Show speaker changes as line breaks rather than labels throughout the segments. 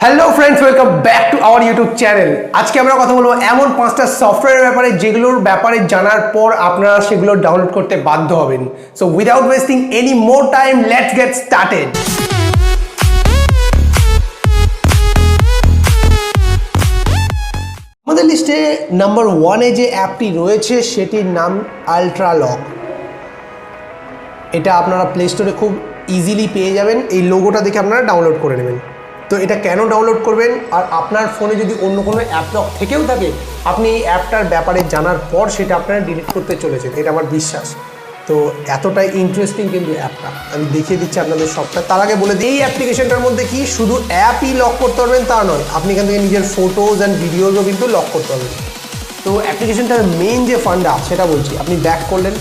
Hello friends, welcome back to our YouTube channel. আজকে আমরা কথা বলবো এমন 5টা সফটওয়্যারের ব্যাপারে যেগুলোর ব্যাপারে জানার পর আপনারা সেগুলো ডাউনলোড করতে বাধ্য হবেন। So without wasting any more time, let's get started. আমাদের লিস্টে নাম্বার 1-এ যে অ্যাপটি রয়েছে সেটির নাম আল্ট্রালক। এটা আপনারা প্লে স্টোরে খুব ইজিলি পেয়ে যাবেন। এই লোগোটা দেখে আপনারা ডাউনলোড করে নেবেন। তো এটা কেন ডাউনলোড করবেন, আর আপনার ফোনে যদি অন্য কোনো অ্যাপ লক থেকেও থাকে, আপনি এই অ্যাপটার ব্যাপারে জানার পর সেটা আপনারা ডিলিট করতে চলেছেন, এটা আমার বিশ্বাস। তো এতটাই ইন্টারেস্টিং কিন্তু অ্যাপটা, আমি দেখিয়ে দিচ্ছি আপনাদের সবটা। তার আগে বলে দিই, এই অ্যাপ্লিকেশনটার মধ্যে কি শুধু অ্যাপই লক করতে পারবেন তা নয়, আপনি এখান থেকে নিজের ফটোজ অ্যান্ড ভিডিওজও কিন্তু লক করতে পারবেন। তো অ্যাপ্লিকেশনটার মেইন যে ফান্ডা সেটা বলছি, আপনি ব্যাক করলেন,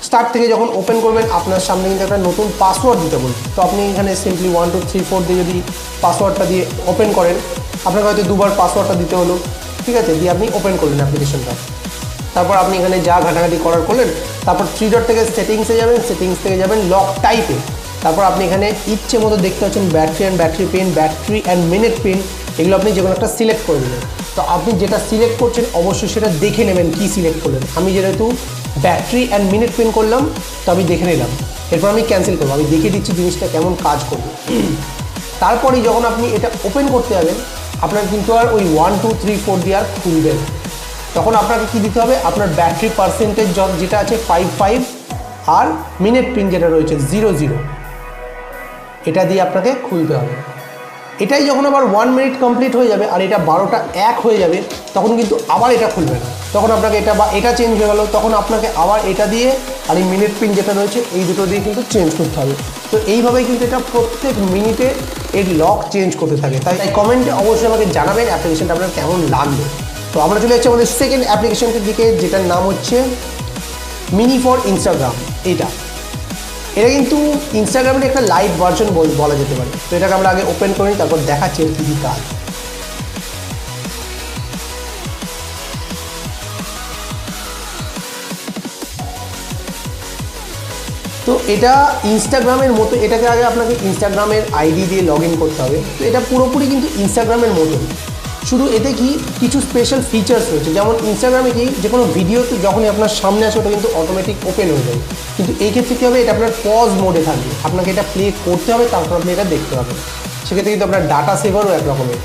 স্টার্ট থেকে যখন ওপেন করবেন আপনার সামনে কিন্তু একটা নতুন পাসওয়ার্ড দিতে বলবে। তো আপনি এখানে সিম্পলি 1 2 3 4 দিয়ে যদি পাসওয়ার্ডটা দিয়ে ওপেন করেন, আপনাকে হয়তো দুবার পাসওয়ার্ডটা দিতে হলো, ঠিক আছে, দিয়ে আপনি ওপেন করলেন অ্যাপ্লিকেশনটা। তারপর আপনি এখানে যা ঘাটাঘাটি করার করলেন, তারপর 3 ডট থেকে সেটিংসে যাবেন, সেটিংস থেকে যাবেন লক টাইপে। তারপর আপনি এখানে ইচ্ছে মতো দেখতে পাচ্ছেন battery and battery pin, battery and minute pin, এগুলো আপনি যে কোনো একটা সিলেক্ট করে দেবেন। তো আপনি যেটা সিলেক্ট করছেন অবশ্যই সেটা দেখে নেবেন কী সিলেক্ট করলেন। আমি যেহেতু ব্যাটারি অ্যান্ড মিনিট পিন করলাম, তো আমি দেখে নিলাম, এরপর আমি ক্যান্সেল করবো। আমি দেখে দিচ্ছি জিনিসটা কেমন কাজ করবে। তারপরেই যখন আপনি এটা ওপেন করতে যাবেন, আপনার কিন্তু আর ওই 1 2 3 4 দিয়ে আর খুলবে না। তখন আপনাকে কী দিতে হবে, আপনার ব্যাটারি পার্সেন্টেজ যেটা আছে 55 আর মিনিট পিন যেটা রয়েছে 00, এটা দিয়ে আপনাকে খুলতে হবে। এটাই যখন আবার 1 মিনিট কমপ্লিট হয়ে যাবে আর এটা 12টা 1 হয়ে যাবে, তখন কিন্তু আবার এটা খুলবে না। তখন আপনাকে এটা বা এটা চেঞ্জ হয়ে গেল, তখন আপনাকে আবার এটা দিয়ে আর এই মিনিট পিন যেটা রয়েছে এই দুটো দিয়ে কিন্তু চেঞ্জ করতে হবে। তো এইভাবেই কিন্তু এটা প্রত্যেক মিনিটে এর লক চেঞ্জ করতে থাকে। তাই কমেন্টে অবশ্যই আমাকে জানাবেন অ্যাপ্লিকেশনটা আপনার কেমন লাগবে। তো আমরা চলে যাচ্ছি আমাদের সেকেন্ড অ্যাপ্লিকেশনটির দিকে, যেটার নাম হচ্ছে মিনি ফর ইনস্টাগ্রাম। এটা কিন্তু ইনস্টাগ্রামের একটা লাইট ভার্সন বলা যেতে পারে। তো এটাকে আমরা আগে ওপেন করি, তারপর দেখাচ্ছি এর কী কী কাজ। তো এটা ইনস্টাগ্রামের মতো, এটাকে আগে আপনাকে ইনস্টাগ্রামের আইডি দিয়ে লগ ইন করতে হবে। তো এটা পুরোপুরি কিন্তু ইনস্টাগ্রামের মতোই, শুধু এতে কি কিছু স্পেশাল ফিচার্স রয়েছে। যেমন ইনস্টাগ্রামে কি যে কোনো ভিডিও তো যখনই আপনার সামনে আসে ওটা কিন্তু অটোমেটিক ওপেন হয়ে যাবে, কিন্তু এই ক্ষেত্রে কী হবে, এটা আপনার পজ মোডে থাকবে, আপনাকে এটা প্লে করতে হবে, তারপর আপনি এটা দেখতে পাবেন। সেক্ষেত্রে কিন্তু আপনার ডাটা সেভারও এক রকমের।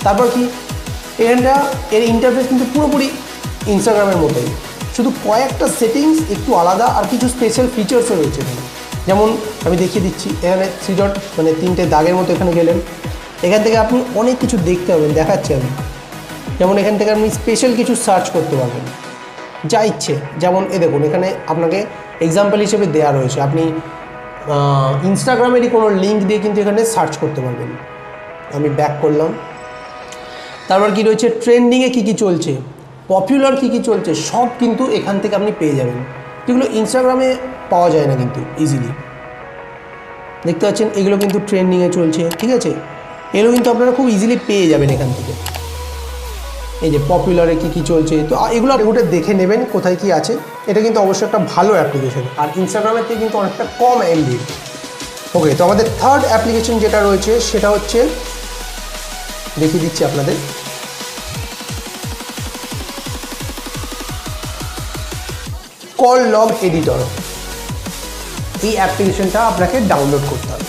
তারপর কি এখানটা এর ইন্টারফেস কিন্তু পুরোপুরি ইনস্টাগ্রামের মতোই, শুধু কয়েকটা সেটিংস একটু আলাদা আর কিছু স্পেশাল ফিচার্সও রয়েছে এখানে। যেমন আমি দেখিয়ে দিচ্ছি, এখানে 3 ডট মানে 3টে দাগের মতো এখানে গেলেন, এখান থেকে আপনি অনেক কিছু দেখতে পাবেন, দেখাচ্ছি আমি। যেমন এখান থেকে আপনি স্পেশাল কিছু সার্চ করতে পারবেন যা ইচ্ছে। যেমন দেখুন, এখানে আপনাকে এক্সাম্পল হিসেবে দেওয়া রয়েছে, আপনি ইনস্টাগ্রামেরই কোনো লিঙ্ক দিয়ে কিন্তু এখানে সার্চ করতে পারবেন। আমি ব্যাক করলাম, তারপর কি রয়েছে, ট্রেন্ডিংয়ে কী কী চলছে, পপুলার কী কী চলছে, সব কিন্তু এখান থেকে আপনি পেয়ে যাবেন, যেগুলো ইনস্টাগ্রামে পাওয়া যায় না কিন্তু ইজিলি। দেখতে পাচ্ছেন এগুলো কিন্তু ট্রেন্ডিংয়ে চলছে, ঠিক আছে, এগুলো কিন্তু আপনারা খুব ইজিলি পেয়ে যাবেন এখান থেকে। এই যে পপুলারে কী কী চলছে, তো এগুলো ওটা দেখে নেবেন কোথায় কী আছে। এটা কিন্তু অবশ্যই একটা ভালো অ্যাপ্লিকেশন, আর ইনস্টাগ্রামের থেকে কিন্তু অনেকটা কম এমবি। ওকে, তো আমাদের থার্ড অ্যাপ্লিকেশন যেটা রয়েছে সেটা হচ্ছে, দেখিয়ে দিচ্ছি আপনাদের, কল লগ এডিটর। এই অ্যাপ্লিকেশনটা আপনাকে ডাউনলোড করতে হবে।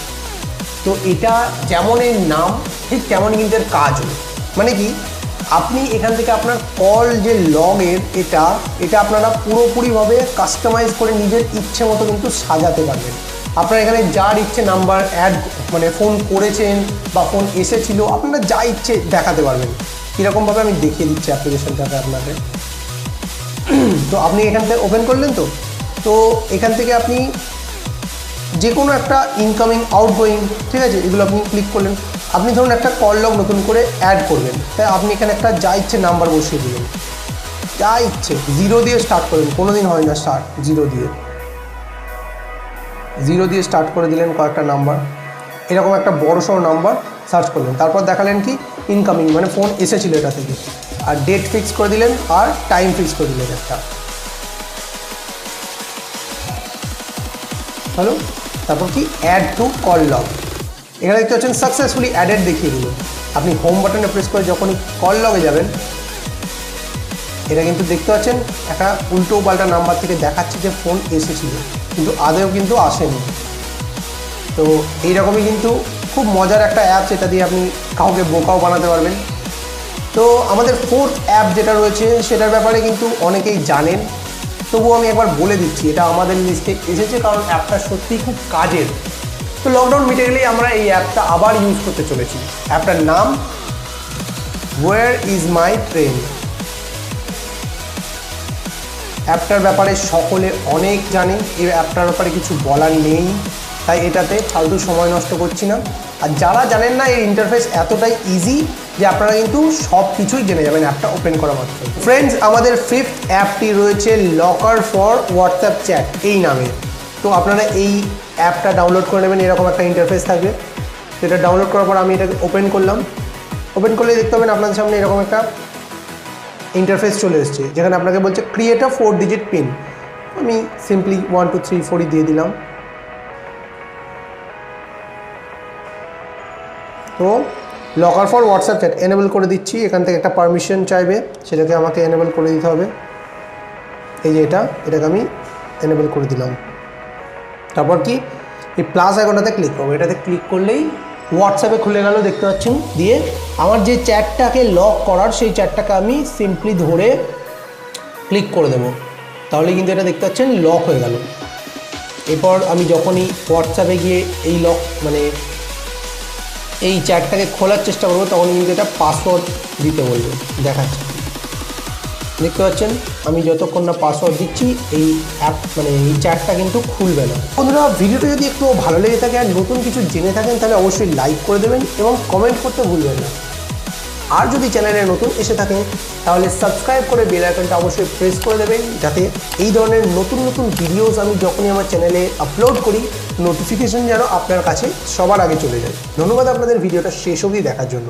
তো এটা যেমন এর নাম ঠিক তেমনই কিন্তু এর কাজও। মানে কি, আপনি এখান থেকে আপনার কল যে লগের এটা আপনারা পুরোপুরিভাবে কাস্টমাইজ করে নিজের ইচ্ছে মতো কিন্তু সাজাতে পারবেন। আপনারা এখানে যার ইচ্ছে নাম্বার অ্যাড, মানে ফোন করেছেন বা ফোন এসেছিলো, আপনারা যা ইচ্ছে দেখাতে পারবেন। কীরকমভাবে আমি দেখিয়ে দিচ্ছি অ্যাপ্লিকেশনটাকে আপনাকে। তো আপনি এখান থেকে ওপেন করলেন, তো এখান থেকে আপনি যে কোনো একটা ইনকামিং আউটগোয়িং, ঠিক আছে, এগুলো আপনি ক্লিক করলেন। আপনি ধরুন একটা কল লগ নতুন করে অ্যাড করবেন, তাই আপনি এখানে একটা যা ইচ্ছে নাম্বার বসিয়ে দিলেন, যা ইচ্ছে 0 দিয়ে স্টার্ট করবেন, কোনো দিন হয় না স্টার্ট 0 দিয়ে স্টার্ট করে দিলেন কয়েকটা নাম্বার, এরকম একটা বড়সড় নাম্বার সার্চ করলেন। তারপর দেখালেন কি ইনকামিং, মানে ফোন এসেছিলো এটা থেকে, আর ডেট ফিক্স করে দিলেন আর টাইম ফিক্স করে দিলেন একটা। হ্যালো, তারপর কি অ্যাড টু কল লগ, এখানে দেখতে পাচ্ছেন সাকসেসফুলি অ্যাডেড দেখিয়ে দিল। আপনি হোম বাটনে প্রেস করে যখনই কল লগে যাবেন, এটা কিন্তু দেখতে পাচ্ছেন একটা উল্টো পাল্টা নাম্বার থেকে দেখাচ্ছে যে ফোন এসেছিল, কিন্তু আদেও কিন্তু আসেনি। তো এইরকমই কিন্তু খুব মজার একটা অ্যাপস, এটা দিয়ে আপনি কাউকে বোকাও বানাতে পারবেন। তো আমাদের ফোর্থ অ্যাপ যেটা রয়েছে সেটার ব্যাপারে কিন্তু অনেকেই জানেন, তবুও আমি একবার বলে দিচ্ছি, এটা আমাদের লিস্টে এসেছে কারণ অ্যাপটা সত্যিই খুব কাজের। তো লকডাউন মিটে গেলেই আমরা এই অ্যাপটা আবার ইউজ করতে চলেছি। অ্যাপটার নাম হোয়ার ইজ মাই ট্রেন। অ্যাপটার ব্যাপারে সকলে অনেক জানে, এই অ্যাপটার ব্যাপারে কিছু বলার নেই, তাই এটাতে ফালতু সময় নষ্ট করছি না। আর যারা জানেন না, এর ইন্টারফেস এতটাই ইজি যে আপনারা কিন্তু সব কিছুই জেনে যাবেন অ্যাপটা ওপেন করা মাত্র। ফ্রেন্ডস, আমাদের ফিফথ অ্যাপটি রয়েছে লকার ফর হোয়াটসঅ্যাপ চ্যাট এই নামে। তো আপনারা এই অ্যাপটা ডাউনলোড করে নেবেন, এরকম একটা ইন্টারফেস থাকবে। সেটা ডাউনলোড করার পর আমি এটাকে ওপেন করলাম। ওপেন করলে দেখতে পাবেন আপনাদের সামনে এরকম একটা ইন্টারফেস চলে এসছে, যেখানে আপনাকে বলছে ক্রিয়েট আ 4 ডিজিট পিন। আমি সিম্পলি 1 2 3 4 দিয়ে দিলাম। তো locker for WhatsApp chat enable করে দিচ্ছি। এখান থেকে একটা পারমিশন চাইবে, সেটাকে আমাকে এনেবল করে দিতে হবে। এই যে এটাকে আমি এনেবল করে দিলাম। তারপর কি এই প্লাস আইকনটাতে ক্লিক করবো। এটাতে ক্লিক করলেই হোয়াটসঅ্যাপে খুলে গেল, দেখতে পাচ্ছেন। দিয়ে আমার যে চ্যাটটাকে লক করার, সেই চ্যাটটাকে আমি সিম্পলি ধরে ক্লিক করে দেবো, তাহলে কিন্তু এটা দেখতে পাচ্ছেন লক হয়ে গেল। এরপর আমি যখনই হোয়াটসঅ্যাপে গিয়ে এই লক মানে এই চ্যাটটাকে খোলার চেষ্টা করবো, তখন কিন্তু এটা পাসওয়ার্ড দিতে বলবে। দেখাচ্ছে, দেখতে পাচ্ছেন আমি যতক্ষণ না পাসওয়ার্ড দিচ্ছি এই অ্যাপ মানে এই চ্যাটটা কিন্তু খুলবে না। বন্ধুরা, ভিডিওটা যদি একটু ভালো লেগে থাকে আর নতুন কিছু জেনে থাকেন, তাহলে অবশ্যই লাইক করে দেবেন এবং কমেন্ট করতে ভুলবেন না। আর যদি চ্যানেলে নতুন এসে থাকেন, তাহলে সাবস্ক্রাইব করে বেল আইকনটা অবশ্যই প্রেস করে দেবেন, যাতে এই ধরনের নতুন নতুন ভিডিওস আমি যখনই আমার চ্যানেলে আপলোড করি, নোটিফিকেশন যেন আপনার কাছে সবার আগে চলে যায়। ধন্যবাদ আপনাদের ভিডিওটা শেষ অবধি দেখার জন্য।